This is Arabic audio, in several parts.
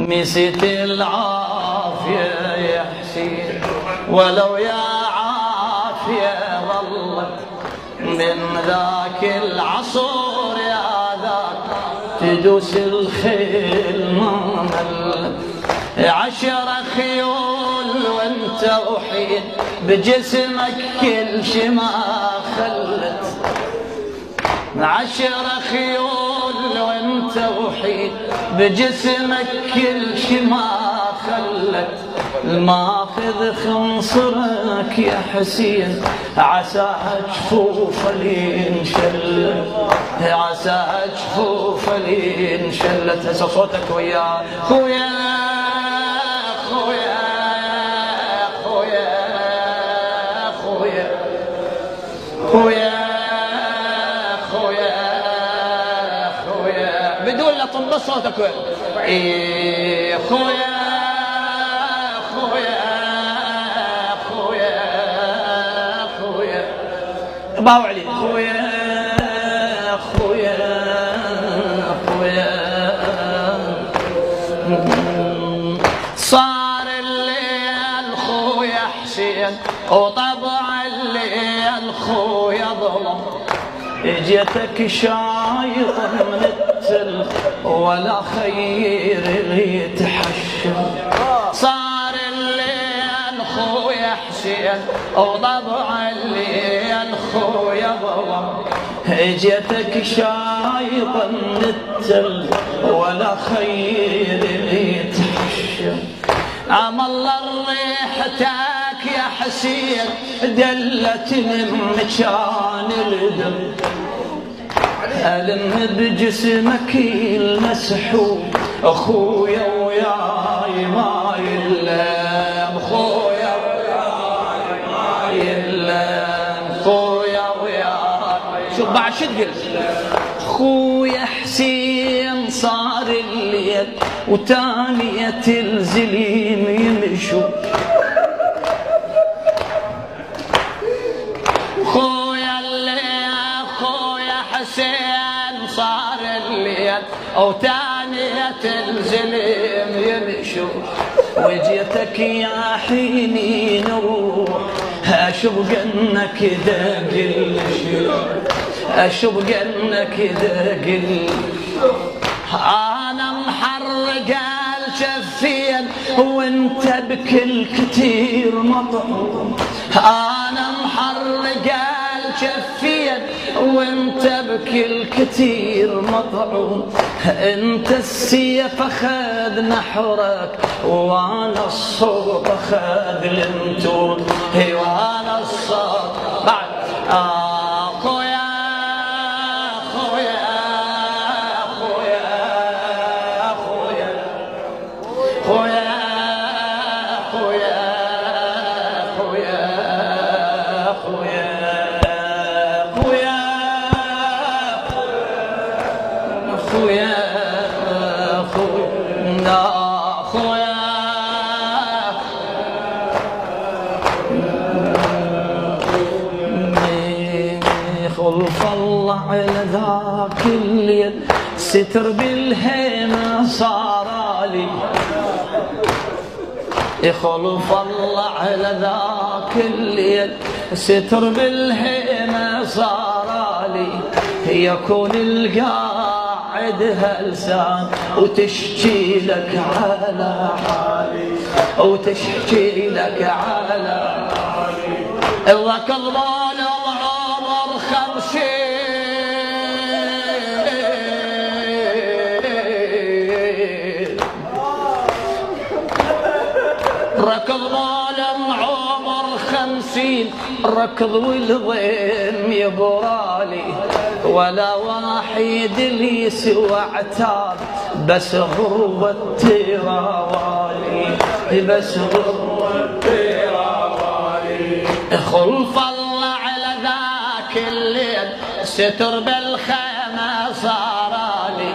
نسيت العافية يا حسين ولو يا عافية ظلت من ذاك العصور يا ذاك تدوس الخيل ما ملت 10 خيول وانت وحيد بجسمك كل شي ما خلت 10 خيول وانت وحيد بجسمك كل شي ما خلت الماخذ خنصرك يا حسين عساها جفوف لينشلت عساها جفوف لينشلت هسه صوتك وياه خويا خويا خويا خويا خويا بدون لا تنبسط صوتك ايه خويا خويا خويا خويا باو علي خويا خويا خويا صار الليل خويا حسين وطبع الليل خويا ظلم اجيتك شايطة من التل ولا خير يتحشم صار الليل خويا حسين وضبع الليل خويا ظلم اجيتك شايطة من التل ولا خير يتحشم عم الله ريحتك يا حسين دلتني مكان الدم ألم بجسمك المسحوب أخويا وياي ما يلام خويا وياي ما يلام خويا وياي شوف بعد شو تقول خويا حسين صار الليل وتانية الزليم يمشوا خويا الليل خويا حسين صار الليل وتانية الزليم يمشوا وجيتك يا حيني نروح اشوق انك داقل اشوق انك داقل انا محرق الشفين وانت بكل كتير مطعوم انا محرق الشفين وانت بكل كتير مطعوم انت السيف اخذ نحرك وانا الصوت اخذ الانتون وانا الصوت بعد خويا خويا خويا خويا خويا خويا خويا خويا خويا خويا خويا خلف الله على ذاك الليل ستر بالهيمة صار لي خلف الله على ذاك الليل ستر بالهيمة صار لي يكون القاعد هلسان وتشكي لك على حالي وتشكي لك على حالي ذاك الظالم عمر 50 ركض ظالم عمر 50 ركض والضيم يبرالي ولا واحد اللي يسوى عتاب بس غروة تراوالي بس غروة تراوالي خلف الله على ذاك الليل ستر بالخيمة صارالي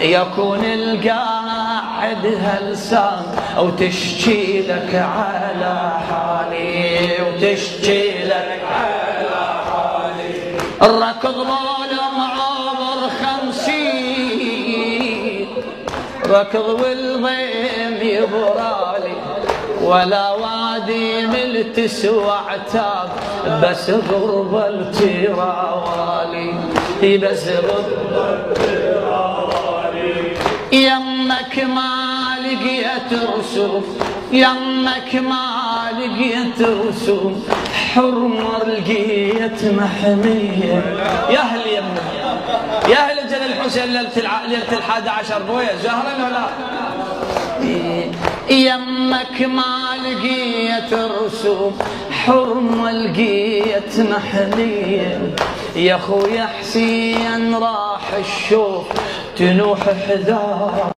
يكون القاعد هلسان وتشكي لك على حالي وتشكي لك على حالي الركض ظالم عمر 50 ركض والضيم يبرالي ولا وادي ملتسوى عتاب بس غربة التراوالي بس غربة التراوالي يمك ما لقيت رسوم يمك ما لقيت رسوم حرمر لقيت محمية يا اهل يمك يا اهل جلال الحسين ليلة 11 بويا زهرا ولا يمك ما لقيت رسوم حرمة لقيت محمية يا خويا حسين راح الشوف تنوح حذار